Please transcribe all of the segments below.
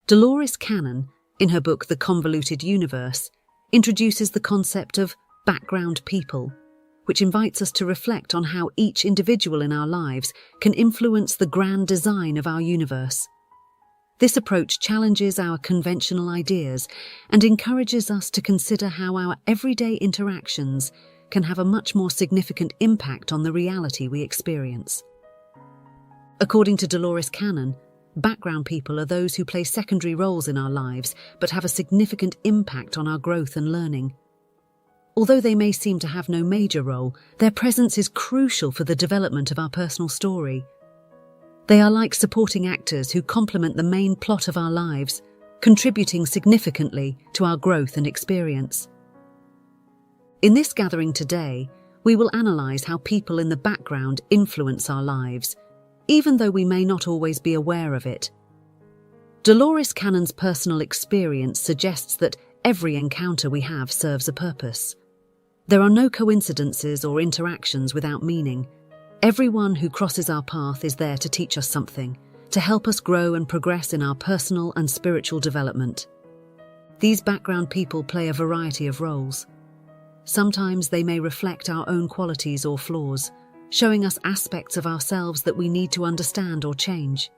Dolores Cannon, in her book The Convoluted Universe, introduces the concept of background people, which invites us to reflect on how each individual in our lives can influence the grand design of our universe. This approach challenges our conventional ideas and encourages us to consider how our everyday interactions can have a much more significant impact on the reality we experience. According to Dolores Cannon, background people are those who play secondary roles in our lives but have a significant impact on our growth and learning. Although they may seem to have no major role, their presence is crucial for the development of our personal story. They are like supporting actors who complement the main plot of our lives, contributing significantly to our growth and experience. In this gathering today, we will analyse how people in the background influence our lives, even though we may not always be aware of it. Dolores Cannon's personal experience suggests that every encounter we have serves a purpose. There are no coincidences or interactions without meaning. Everyone who crosses our path is there to teach us something, to help us grow and progress in our personal and spiritual development. These background people play a variety of roles. Sometimes they may reflect our own qualities or flaws, showing us aspects of ourselves that we need to understand or change.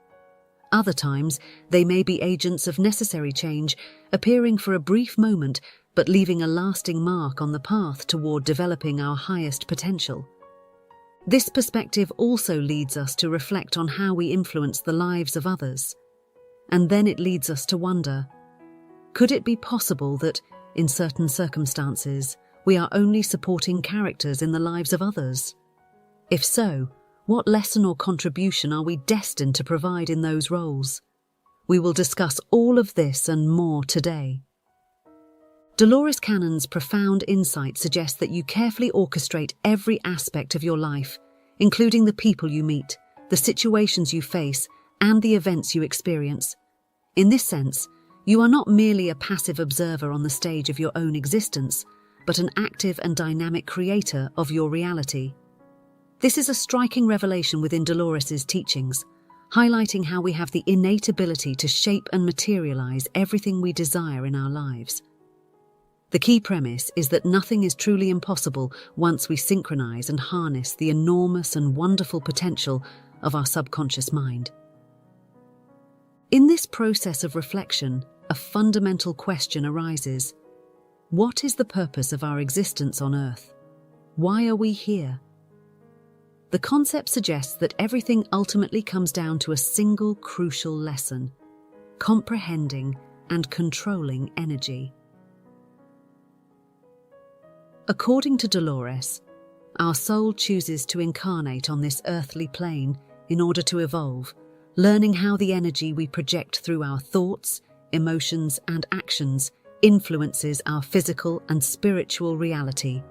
Other times, they may be agents of necessary change, appearing for a brief moment but leaving a lasting mark on the path toward developing our highest potential. This perspective also leads us to reflect on how we influence the lives of others. And then it leads us to wonder, could it be possible that, in certain circumstances, we are only supporting characters in the lives of others? If so, what lesson or contribution are we destined to provide in those roles? We will discuss all of this and more today. Dolores Cannon's profound insight suggests that you carefully orchestrate every aspect of your life, including the people you meet, the situations you face, and the events you experience. In this sense, you are not merely a passive observer on the stage of your own existence, but an active and dynamic creator of your reality. This is a striking revelation within Dolores's teachings, highlighting how we have the innate ability to shape and materialize everything we desire in our lives. The key premise is that nothing is truly impossible once we synchronize and harness the enormous and wonderful potential of our subconscious mind. In this process of reflection, a fundamental question arises. What is the purpose of our existence on Earth? Why are we here? The concept suggests that everything ultimately comes down to a single crucial lesson: comprehending and controlling energy. According to Dolores, our soul chooses to incarnate on this earthly plane in order to evolve, learning how the energy we project through our thoughts, emotions, and actions influences our physical and spiritual reality.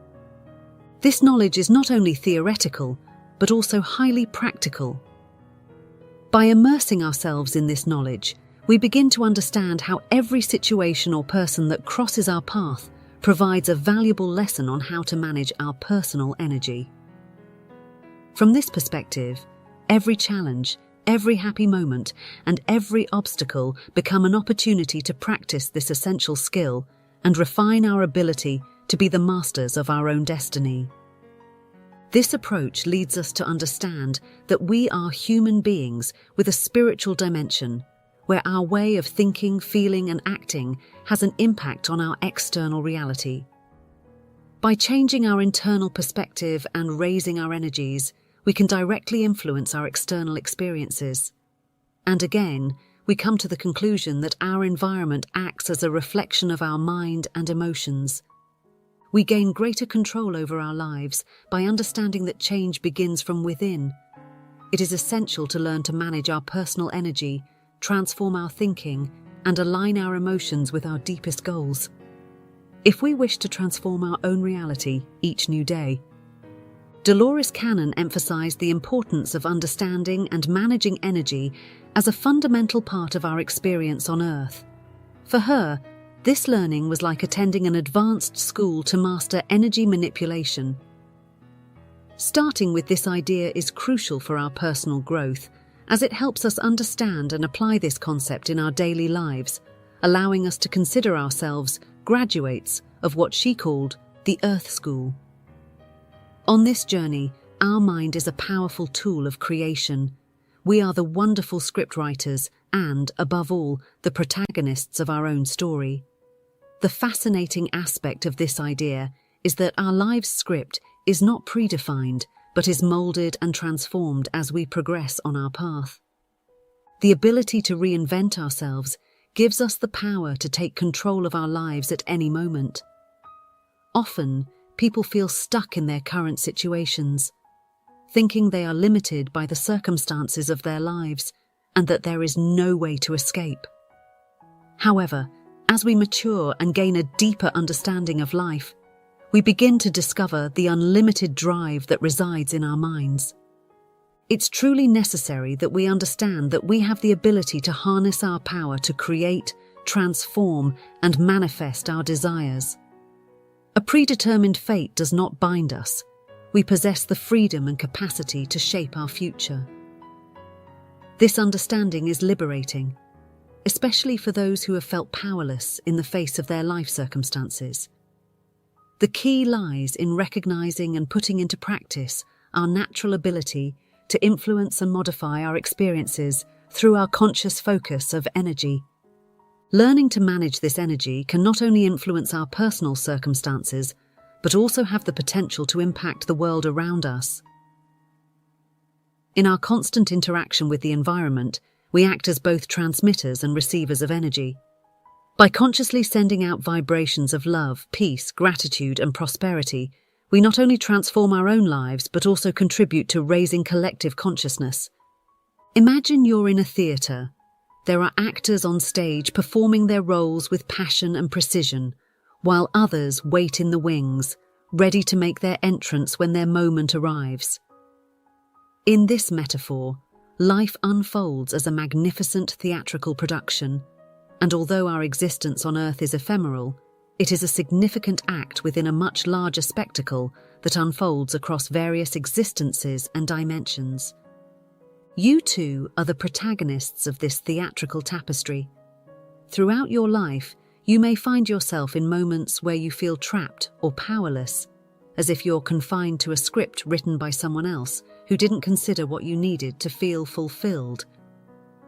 This knowledge is not only theoretical, but also highly practical. By immersing ourselves in this knowledge, we begin to understand how every situation or person that crosses our path provides a valuable lesson on how to manage our personal energy. From this perspective, every challenge, every happy moment, and every obstacle become an opportunity to practice this essential skill and refine our ability to be the masters of our own destiny. This approach leads us to understand that we are human beings with a spiritual dimension, where our way of thinking, feeling, and acting has an impact on our external reality. By changing our internal perspective and raising our energies, we can directly influence our external experiences. And again, we come to the conclusion that our environment acts as a reflection of our mind and emotions. We gain greater control over our lives by understanding that change begins from within. It is essential to learn to manage our personal energy, transform our thinking, and align our emotions with our deepest goals. If we wish to transform our own reality each new day, Dolores Cannon emphasized the importance of understanding and managing energy as a fundamental part of our experience on Earth. For her, this learning was like attending an advanced school to master energy manipulation. Starting with this idea is crucial for our personal growth, as it helps us understand and apply this concept in our daily lives, allowing us to consider ourselves graduates of what she called the Earth School. On this journey, our mind is a powerful tool of creation. We are the wonderful scriptwriters and, above all, the protagonists of our own story. The fascinating aspect of this idea is that our life's script is not predefined, but is molded and transformed as we progress on our path. The ability to reinvent ourselves gives us the power to take control of our lives at any moment. Often, people feel stuck in their current situations, thinking they are limited by the circumstances of their lives and that there is no way to escape. However, as we mature and gain a deeper understanding of life, we begin to discover the unlimited drive that resides in our minds. It's truly necessary that we understand that we have the ability to harness our power to create, transform, and manifest our desires. A predetermined fate does not bind us. We possess the freedom and capacity to shape our future. This understanding is liberating, especially for those who have felt powerless in the face of their life circumstances. The key lies in recognizing and putting into practice our natural ability to influence and modify our experiences through our conscious focus of energy. Learning to manage this energy can not only influence our personal circumstances, but also have the potential to impact the world around us. In our constant interaction with the environment, we act as both transmitters and receivers of energy. By consciously sending out vibrations of love, peace, gratitude, and prosperity, we not only transform our own lives but also contribute to raising collective consciousness. Imagine you're in a theatre. There are actors on stage performing their roles with passion and precision, while others wait in the wings, ready to make their entrance when their moment arrives. In this metaphor, life unfolds as a magnificent theatrical production, and although our existence on Earth is ephemeral, it is a significant act within a much larger spectacle that unfolds across various existences and dimensions. You too are the protagonists of this theatrical tapestry. Throughout your life, you may find yourself in moments where you feel trapped or powerless, as if you're confined to a script written by someone else who didn't consider what you needed to feel fulfilled.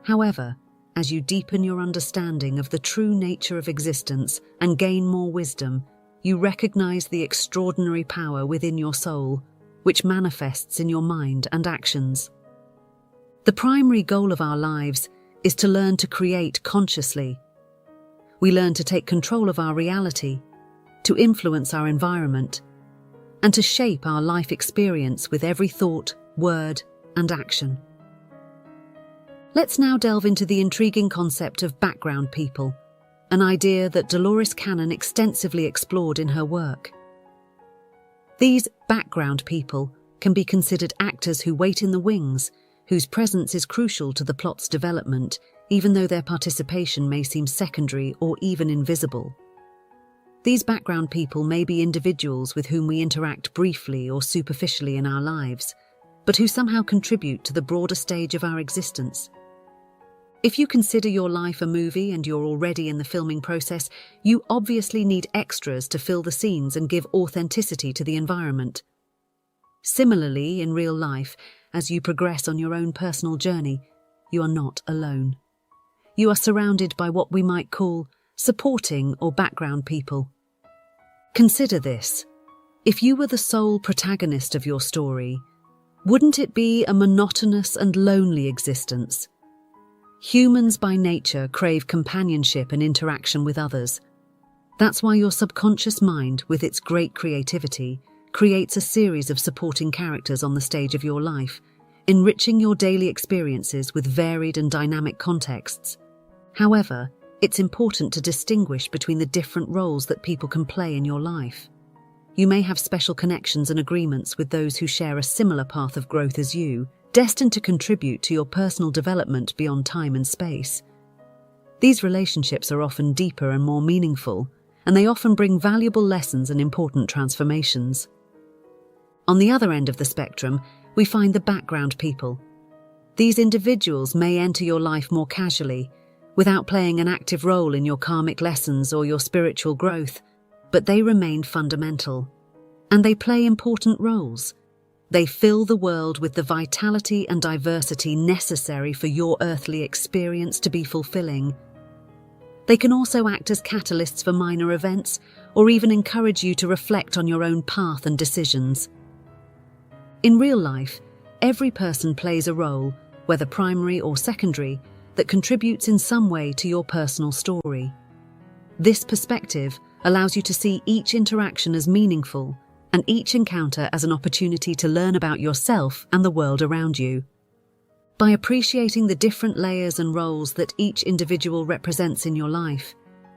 However, as you deepen your understanding of the true nature of existence and gain more wisdom, you recognize the extraordinary power within your soul, which manifests in your mind and actions. The primary goal of our lives is to learn to create consciously. We learn to take control of our reality, to influence our environment, and to shape our life experience with every thought, word, and action. Let's now delve into the intriguing concept of background people, an idea that Dolores Cannon extensively explored in her work. These background people can be considered actors who wait in the wings, whose presence is crucial to the plot's development, even though their participation may seem secondary or even invisible. These background people may be individuals with whom we interact briefly or superficially in our lives, but who somehow contribute to the broader stage of our existence. If you consider your life a movie and you're already in the filming process, you obviously need extras to fill the scenes and give authenticity to the environment. Similarly, in real life, as you progress on your own personal journey, you are not alone. You are surrounded by what we might call supporting or background people. Consider this. If you were the sole protagonist of your story, wouldn't it be a monotonous and lonely existence? Humans by nature crave companionship and interaction with others. That's why your subconscious mind, with its great creativity, creates a series of supporting characters on the stage of your life, enriching your daily experiences with varied and dynamic contexts. However, it's important to distinguish between the different roles that people can play in your life. You may have special connections and agreements with those who share a similar path of growth as you, destined to contribute to your personal development beyond time and space. These relationships are often deeper and more meaningful, and they often bring valuable lessons and important transformations. On the other end of the spectrum, we find the background people. These individuals may enter your life more casually, without playing an active role in your karmic lessons or your spiritual growth, but they remain fundamental. And they play important roles. They fill the world with the vitality and diversity necessary for your earthly experience to be fulfilling. They can also act as catalysts for minor events, or even encourage you to reflect on your own path and decisions. In real life, every person plays a role, whether primary or secondary, that contributes in some way to your personal story. This perspective allows you to see each interaction as meaningful and each encounter as an opportunity to learn about yourself and the world around you. By appreciating the different layers and roles that each individual represents in your life,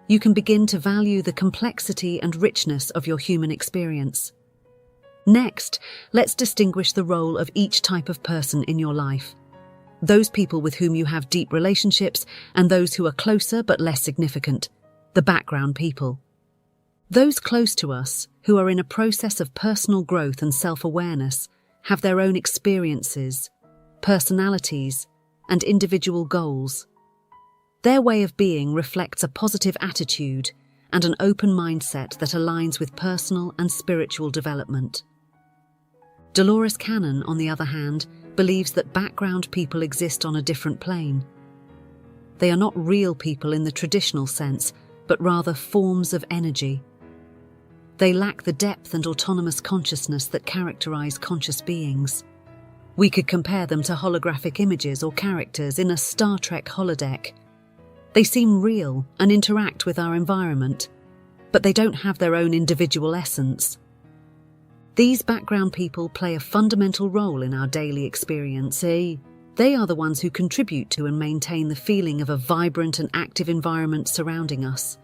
you can begin to value the complexity and richness of your human experience. Next, let's distinguish the role of each type of person in your life. Those people with whom you have deep relationships and those who are closer but less significant, the background people. Those close to us, who are in a process of personal growth and self-awareness, have their own experiences, personalities, and individual goals. Their way of being reflects a positive attitude and an open mindset that aligns with personal and spiritual development. Dolores Cannon, on the other hand, believes that background people exist on a different plane. They are not real people in the traditional sense, but rather forms of energy. They lack the depth and autonomous consciousness that characterize conscious beings. We could compare them to holographic images or characters in a Star Trek holodeck. They seem real and interact with our environment, but they don't have their own individual essence. These background people play a fundamental role in our daily experience. They are the ones who contribute to and maintain the feeling of a vibrant and active environment surrounding us.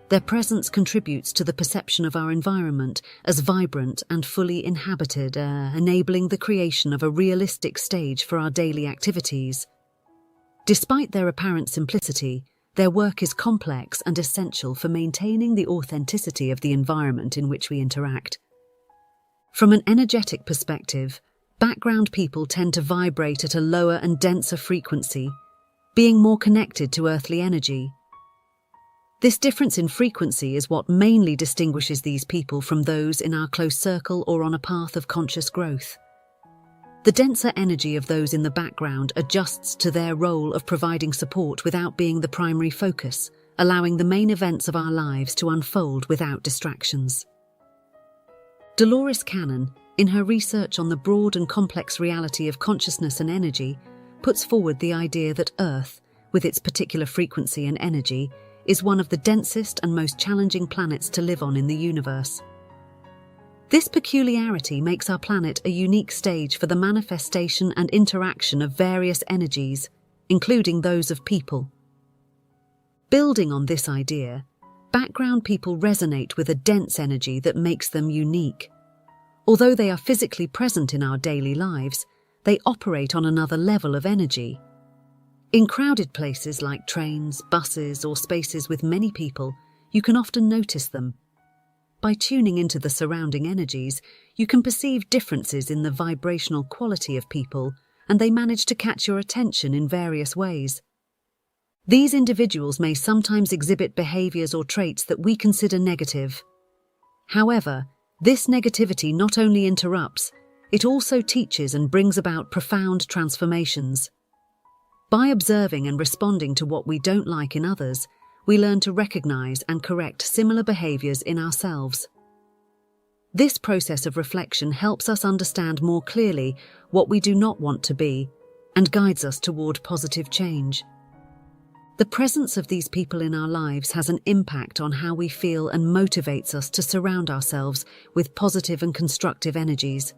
Their presence contributes to the perception of our environment as vibrant and fully inhabited, enabling the creation of a realistic stage for our daily activities. Despite their apparent simplicity, their work is complex and essential for maintaining the authenticity of the environment in which we interact. From an energetic perspective, background people tend to vibrate at a lower and denser frequency, being more connected to earthly energy. This difference in frequency is what mainly distinguishes these people from those in our close circle or on a path of conscious growth. The denser energy of those in the background adjusts to their role of providing support without being the primary focus, allowing the main events of our lives to unfold without distractions. Dolores Cannon, in her research on the broad and complex reality of consciousness and energy, puts forward the idea that Earth, with its particular frequency and energy, is one of the densest and most challenging planets to live on in the universe. This peculiarity makes our planet a unique stage for the manifestation and interaction of various energies, including those of people. Building on this idea, background people resonate with a dense energy that makes them unique. Although they are physically present in our daily lives, they operate on another level of energy. In crowded places like trains, buses, or spaces with many people, you can often notice them. By tuning into the surrounding energies, you can perceive differences in the vibrational quality of people, and they manage to catch your attention in various ways. These individuals may sometimes exhibit behaviors or traits that we consider negative. However, this negativity not only interrupts, it also teaches and brings about profound transformations. By observing and responding to what we don't like in others, we learn to recognize and correct similar behaviors in ourselves. This process of reflection helps us understand more clearly what we do not want to be and guides us toward positive change. The presence of these people in our lives has an impact on how we feel and motivates us to surround ourselves with positive and constructive energies.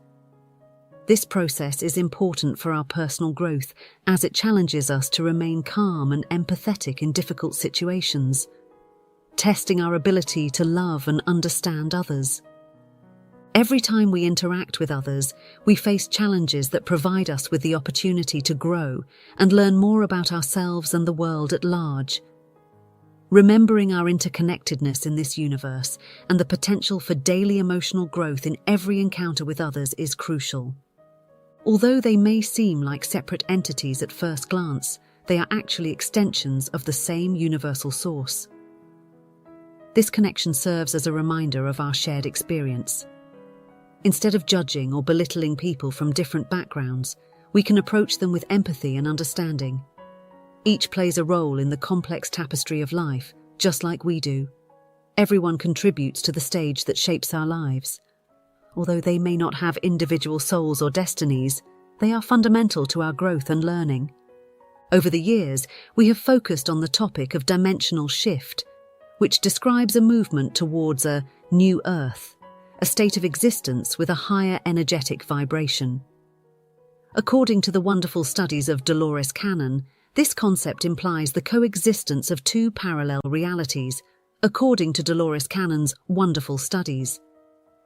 This process is important for our personal growth as it challenges us to remain calm and empathetic in difficult situations, testing our ability to love and understand others. Every time we interact with others, we face challenges that provide us with the opportunity to grow and learn more about ourselves and the world at large. Remembering our interconnectedness in this universe and the potential for daily emotional growth in every encounter with others is crucial. Although they may seem like separate entities at first glance, they are actually extensions of the same universal source. This connection serves as a reminder of our shared experience. Instead of judging or belittling people from different backgrounds, we can approach them with empathy and understanding. Each plays a role in the complex tapestry of life, just like we do. Everyone contributes to the stage that shapes our lives. Although they may not have individual souls or destinies, they are fundamental to our growth and learning. Over the years, we have focused on the topic of dimensional shift, which describes a movement towards a new Earth, a state of existence with a higher energetic vibration. According to the wonderful studies of Dolores, this concept implies the coexistence of two parallel realities, according to Dolores Cannon's wonderful studies.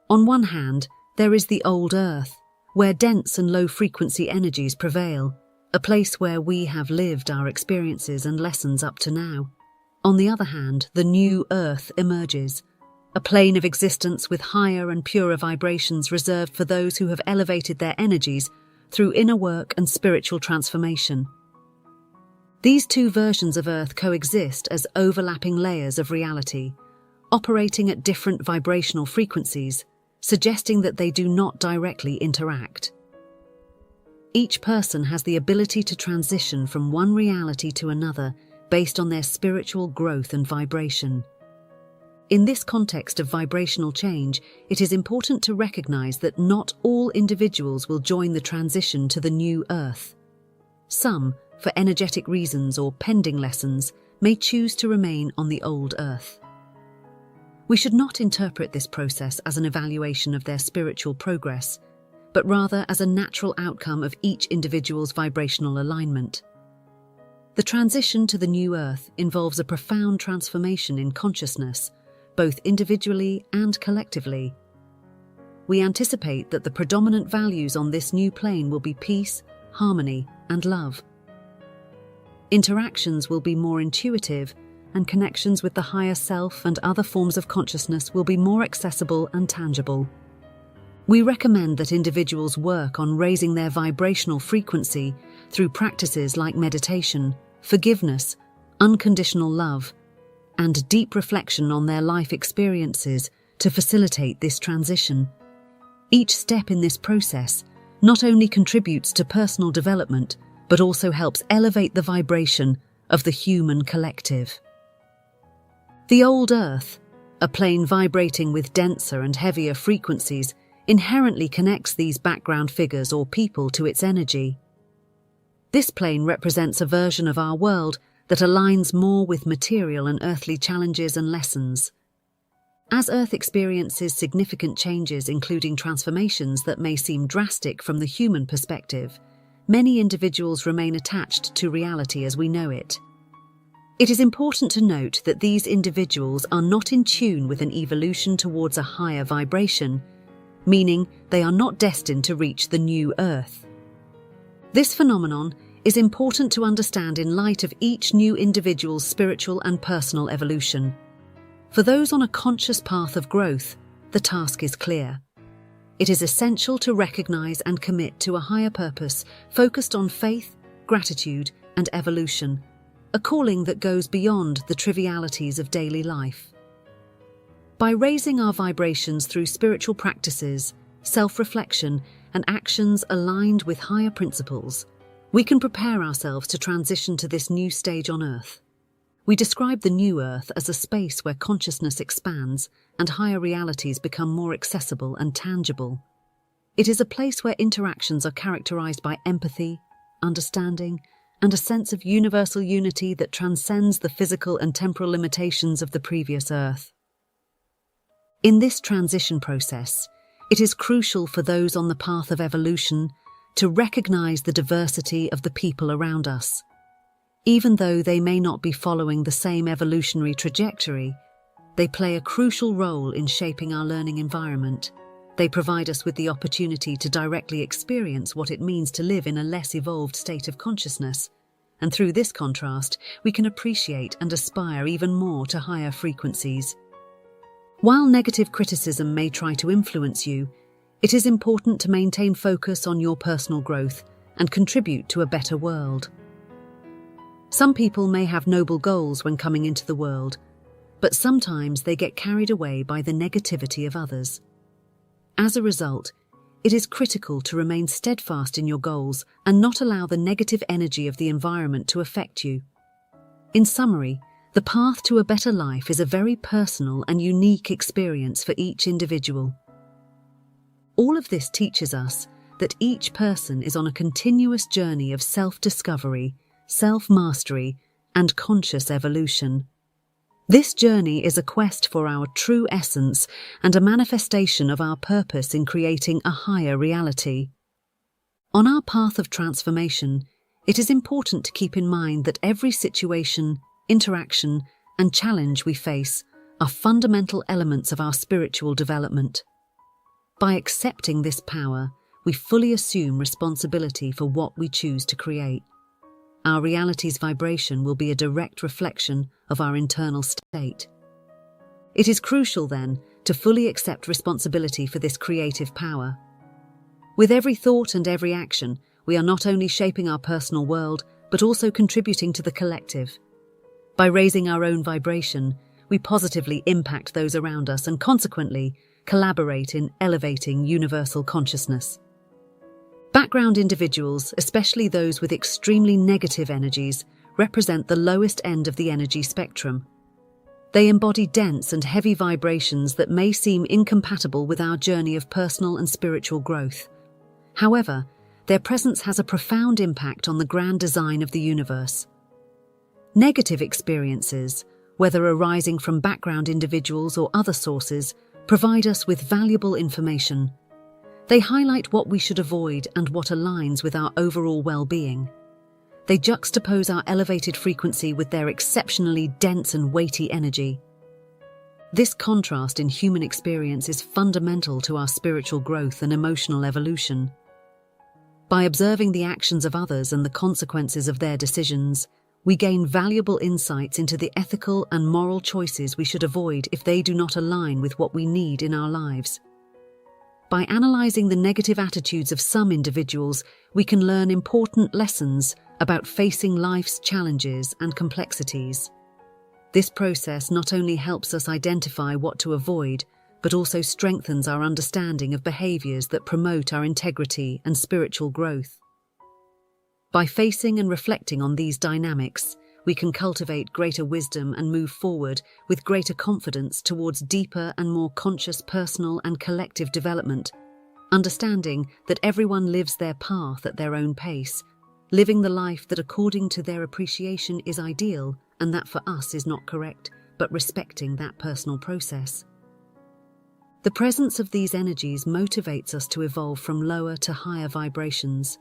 On one hand, there is the old Earth, where dense and low-frequency energies prevail, a place where we have lived our experiences and lessons up to now. On the other hand, the new Earth emerges, a plane of existence with higher and purer vibrations reserved for those who have elevated their energies through inner work and spiritual transformation. These two versions of Earth coexist as overlapping layers of reality, operating at different vibrational frequencies, suggesting that they do not directly interact. Each person has the ability to transition from one reality to another based on their spiritual growth and vibration. In this context of vibrational change, it is important to recognize that not all individuals will join the transition to the new Earth. Some, for energetic reasons or pending lessons, may choose to remain on the old Earth. We should not interpret this process as an evaluation of their spiritual progress, but rather as a natural outcome of each individual's vibrational alignment. The transition to the new Earth involves a profound transformation in consciousness, both individually and collectively. We anticipate that the predominant values on this new plane will be peace, harmony, and love. Interactions will be more intuitive, and connections with the higher self and other forms of consciousness will be more accessible and tangible. We recommend that individuals work on raising their vibrational frequency through practices like meditation, forgiveness, unconditional love, and deep reflection on their life experiences to facilitate this transition. Each step in this process not only contributes to personal development, but also helps elevate the vibration of the human collective. The old Earth, a plane vibrating with denser and heavier frequencies, inherently connects these background figures or people to its energy. This plane represents a version of our world that aligns more with material and earthly challenges and lessons. As Earth experiences significant changes, including transformations that may seem drastic from the human perspective, many individuals remain attached to reality as we know it. It is important to note that these individuals are not in tune with an evolution towards a higher vibration, meaning they are not destined to reach the new Earth. This phenomenon is important to understand in light of each new individual's spiritual and personal evolution. For those on a conscious path of growth, the task is clear. It is essential to recognize and commit to a higher purpose focused on faith, gratitude, and evolution, a calling that goes beyond the trivialities of daily life. By raising our vibrations through spiritual practices, self-reflection, and actions aligned with higher principles, we can prepare ourselves to transition to this new stage on Earth. We describe the new Earth as a space where consciousness expands and higher realities become more accessible and tangible. It is a place where interactions are characterized by empathy, understanding, and a sense of universal unity that transcends the physical and temporal limitations of the previous Earth. In this transition process, it is crucial for those on the path of evolution to recognize the diversity of the people around us. Even though they may not be following the same evolutionary trajectory, they play a crucial role in shaping our learning environment. They provide us with the opportunity to directly experience what it means to live in a less evolved state of consciousness, and through this contrast, we can appreciate and aspire even more to higher frequencies. While negative criticism may try to influence you, It is important to maintain focus on your personal growth and contribute to a better world. Some people may have noble goals when coming into the world, but sometimes they get carried away by the negativity of others. As a result, it is critical to remain steadfast in your goals and not allow the negative energy of the environment to affect you. In summary, the path to a better life is a very personal and unique experience for each individual. All of this teaches us that each person is on a continuous journey of self-discovery, self-mastery, and conscious evolution. This journey is a quest for our true essence and a manifestation of our purpose in creating a higher reality. On our path of transformation, it is important to keep in mind that every situation, interaction, and challenge we face are fundamental elements of our spiritual development. By accepting this power, we fully assume responsibility for what we choose to create. Our reality's vibration will be a direct reflection of our internal state. It is crucial, then, to fully accept responsibility for this creative power. With every thought and every action, we are not only shaping our personal world, but also contributing to the collective. By raising our own vibration, we positively impact those around us and consequently collaborate in elevating universal consciousness. Background individuals, especially those with extremely negative energies, represent the lowest end of the energy spectrum. They embody dense and heavy vibrations that may seem incompatible with our journey of personal and spiritual growth. However, their presence has a profound impact on the grand design of the universe. Negative experiences, whether arising from background individuals or other sources, provide us with valuable information. They highlight what we should avoid and what aligns with our overall well-being. They juxtapose our elevated frequency with their exceptionally dense and weighty energy. This contrast in human experience is fundamental to our spiritual growth and emotional evolution. By observing the actions of others and the consequences of their decisions, we gain valuable insights into the ethical and moral choices we should avoid if they do not align with what we need in our lives. By analyzing the negative attitudes of some individuals, we can learn important lessons about facing life's challenges and complexities. This process not only helps us identify what to avoid, but also strengthens our understanding of behaviors that promote our integrity and spiritual growth. By facing and reflecting on these dynamics, we can cultivate greater wisdom and move forward with greater confidence towards deeper and more conscious personal and collective development, understanding that everyone lives their path at their own pace, living the life that according to their appreciation is ideal and that for us is not correct, but respecting that personal process. The presence of these energies motivates us to evolve from lower to higher vibrations,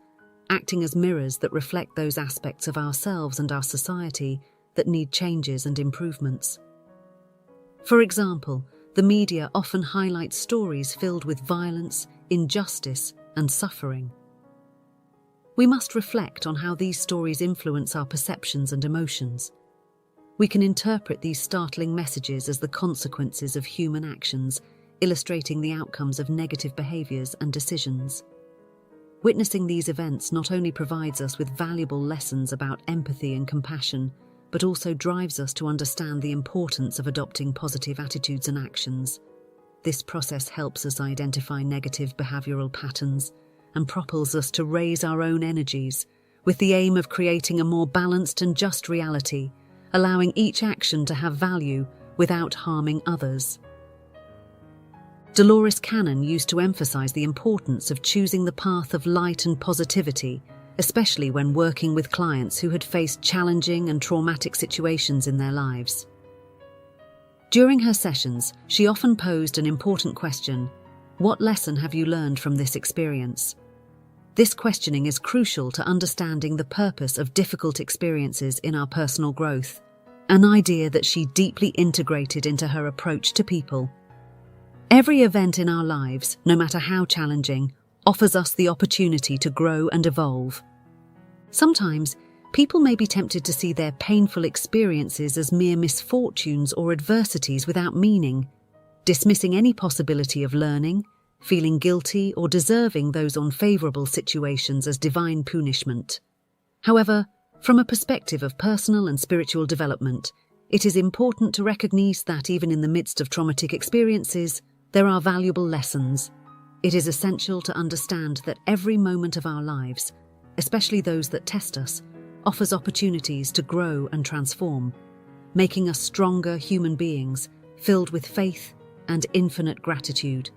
acting as mirrors that reflect those aspects of ourselves and our society that need changes and improvements. For example, the media often highlights stories filled with violence, injustice, and suffering. We must reflect on how these stories influence our perceptions and emotions. We can interpret these startling messages as the consequences of human actions, illustrating the outcomes of negative behaviors and decisions. Witnessing these events not only provides us with valuable lessons about empathy and compassion, but also drives us to understand the importance of adopting positive attitudes and actions. This process helps us identify negative behavioral patterns and propels us to raise our own energies, with the aim of creating a more balanced and just reality, allowing each action to have value without harming others. Dolores used to emphasize the importance of choosing the path of light and positivity, especially when working with clients who had faced challenging and traumatic situations in their lives. During her sessions, she often posed an important question: what lesson have you learned from this experience? This questioning is crucial to understanding the purpose of difficult experiences in our personal growth, an idea that she deeply integrated into her approach to people. Every event in our lives, no matter how challenging, offers us the opportunity to grow and evolve. Sometimes, people may be tempted to see their painful experiences as mere misfortunes or adversities without meaning, dismissing any possibility of learning, feeling guilty or deserving those unfavorable situations as divine punishment. However, from a perspective of personal and spiritual development, it is important to recognize that even in the midst of traumatic experiences, there are valuable lessons. It is essential to understand that every moment of our lives, especially those that test us, offers opportunities to grow and transform, making us stronger human beings filled with faith and infinite gratitude.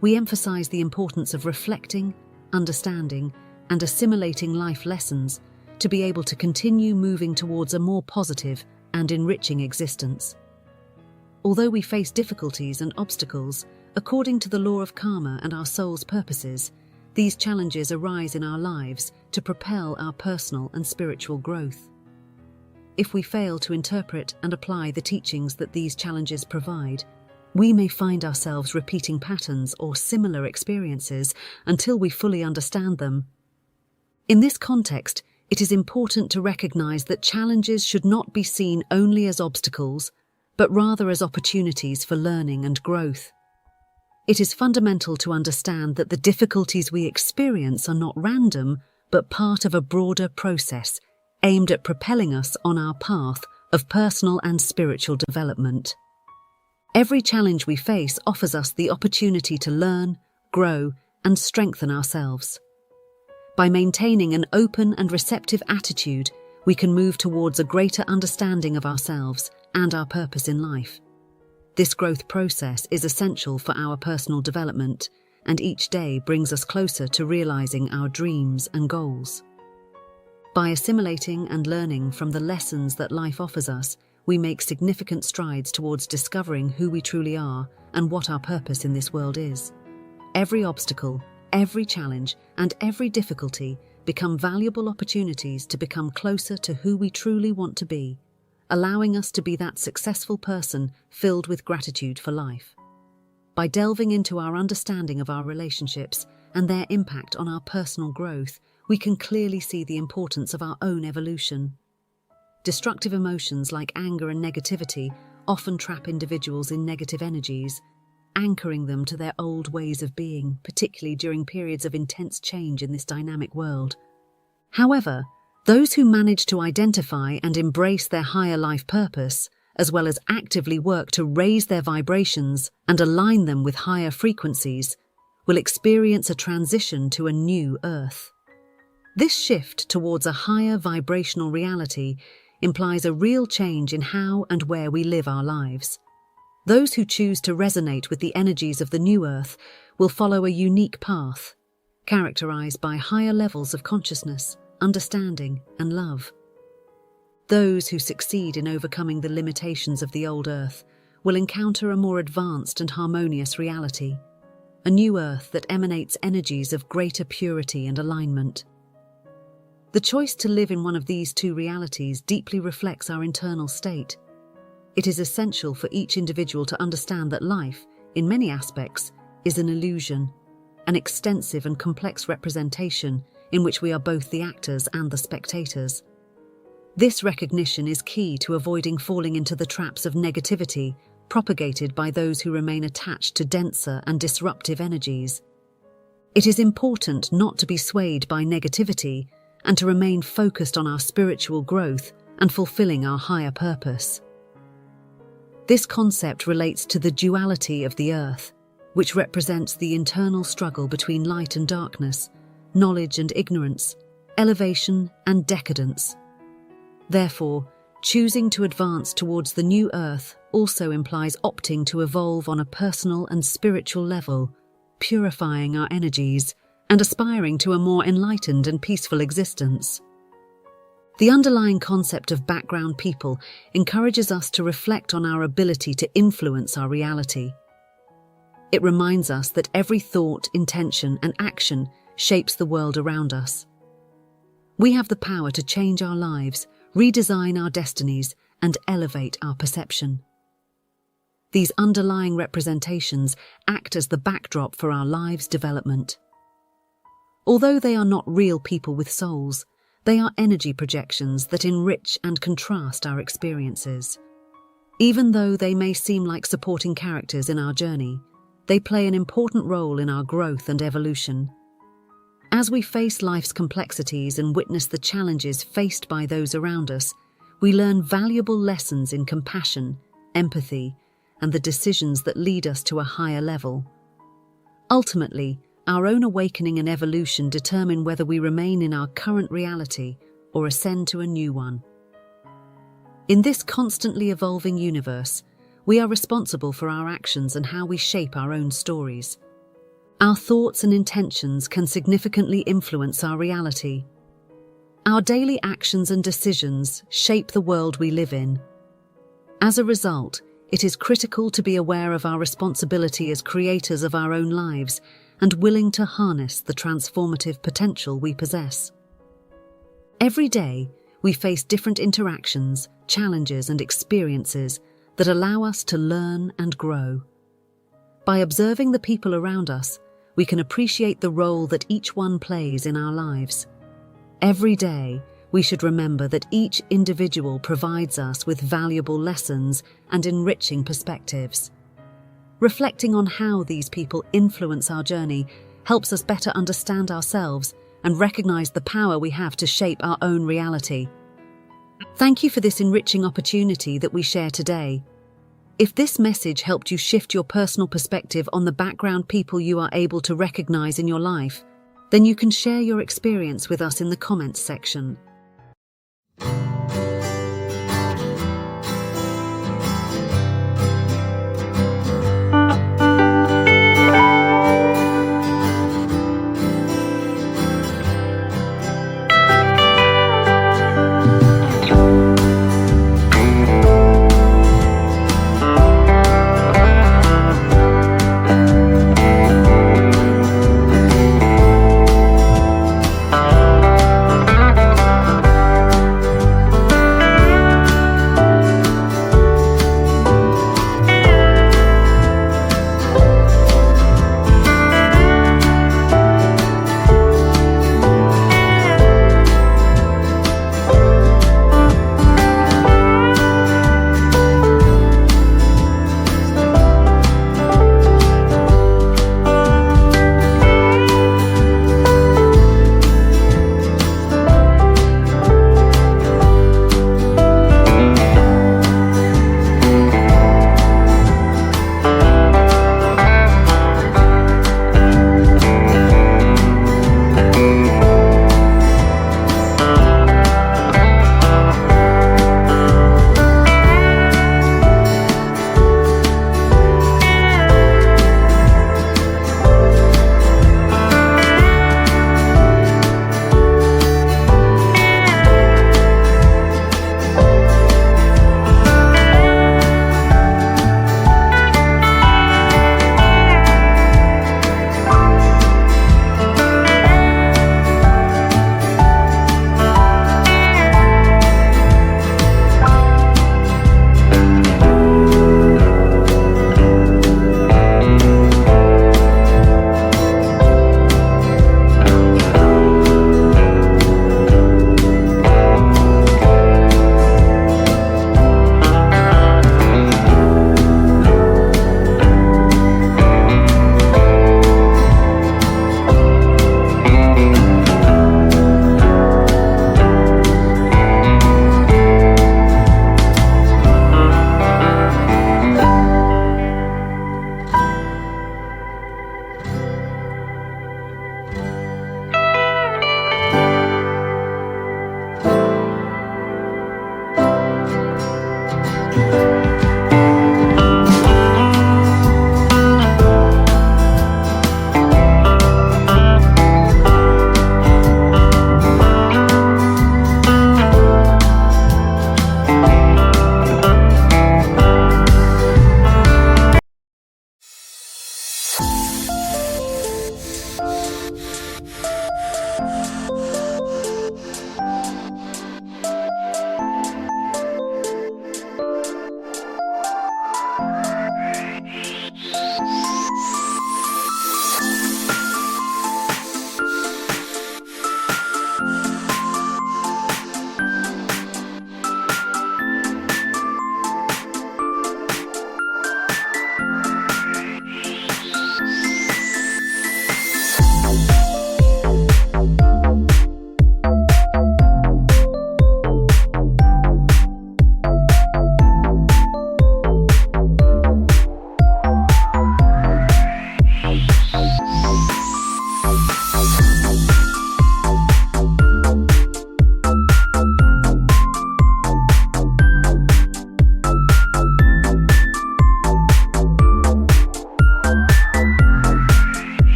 We emphasize the importance of reflecting, understanding, and assimilating life lessons to be able to continue moving towards a more positive and enriching existence. Although we face difficulties and obstacles, according to the law of karma and our soul's purposes, these challenges arise in our lives to propel our personal and spiritual growth. If we fail to interpret and apply the teachings that these challenges provide, we may find ourselves repeating patterns or similar experiences until we fully understand them. In this context, it is important to recognize that challenges should not be seen only as obstacles, but rather as opportunities for learning and growth. It is fundamental to understand that the difficulties we experience are not random, but part of a broader process aimed at propelling us on our path of personal and spiritual development. Every challenge we face offers us the opportunity to learn, grow, and strengthen ourselves. By maintaining an open and receptive attitude, we can move towards a greater understanding of ourselves and our purpose in life. This growth process is essential for our personal development, and each day brings us closer to realizing our dreams and goals. By assimilating and learning from the lessons that life offers us, we make significant strides towards discovering who we truly are and what our purpose in this world is. Every obstacle, every challenge, and every difficulty become valuable opportunities to become closer to who we truly want to be, allowing us to be that successful person filled with gratitude for life. By delving into our understanding of our relationships and their impact on our personal growth, we can clearly see the importance of our own evolution. Destructive emotions like anger and negativity often trap individuals in negative energies, anchoring them to their old ways of being, particularly during periods of intense change in this dynamic world. However, those who manage to identify and embrace their higher life purpose, as well as actively work to raise their vibrations and align them with higher frequencies, will experience a transition to a new earth. This shift towards a higher vibrational reality implies a real change in how and where we live our lives. Those who choose to resonate with the energies of the new earth will follow a unique path, characterized by higher levels of consciousness, understanding, and love. Those who succeed in overcoming the limitations of the old earth will encounter a more advanced and harmonious reality, a new earth that emanates energies of greater purity and alignment. The choice to live in one of these two realities deeply reflects our internal state. It is essential for each individual to understand that life, in many aspects, is an illusion, an extensive and complex representation in which we are both the actors and the spectators. This recognition is key to avoiding falling into the traps of negativity propagated by those who remain attached to denser and disruptive energies. It is important not to be swayed by negativity and to remain focused on our spiritual growth and fulfilling our higher purpose. This concept relates to the duality of the earth, which represents the internal struggle between light and darkness, knowledge and ignorance, elevation and decadence. Therefore, choosing to advance towards the new earth also implies opting to evolve on a personal and spiritual level, purifying our energies and aspiring to a more enlightened and peaceful existence. The underlying concept of background people encourages us to reflect on our ability to influence our reality. It reminds us that every thought, intention, and action shapes the world around us. We have the power to change our lives, redesign our destinies, and elevate our perception. These underlying representations act as the backdrop for our lives' development. Although they are not real people with souls, they are energy projections that enrich and contrast our experiences. Even though they may seem like supporting characters in our journey, they play an important role in our growth and evolution. As we face life's complexities and witness the challenges faced by those around us, we learn valuable lessons in compassion, empathy, and the decisions that lead us to a higher level. Ultimately, our own awakening and evolution determine whether we remain in our current reality or ascend to a new one. In this constantly evolving universe, we are responsible for our actions and how we shape our own stories. Our thoughts and intentions can significantly influence our reality. Our daily actions and decisions shape the world we live in. As a result, it is critical to be aware of our responsibility as creators of our own lives and willing to harness the transformative potential we possess. Every day, we face different interactions, challenges, and experiences that allow us to learn and grow. By observing the people around us, we can appreciate the role that each one plays in our lives. Every day, we should remember that each individual provides us with valuable lessons and enriching perspectives. Reflecting on how these people influence our journey helps us better understand ourselves and recognize the power we have to shape our own reality. Thank you for this enriching opportunity that we share today. If this message helped you shift your personal perspective on the background people you are able to recognize in your life, then you can share your experience with us in the comments section.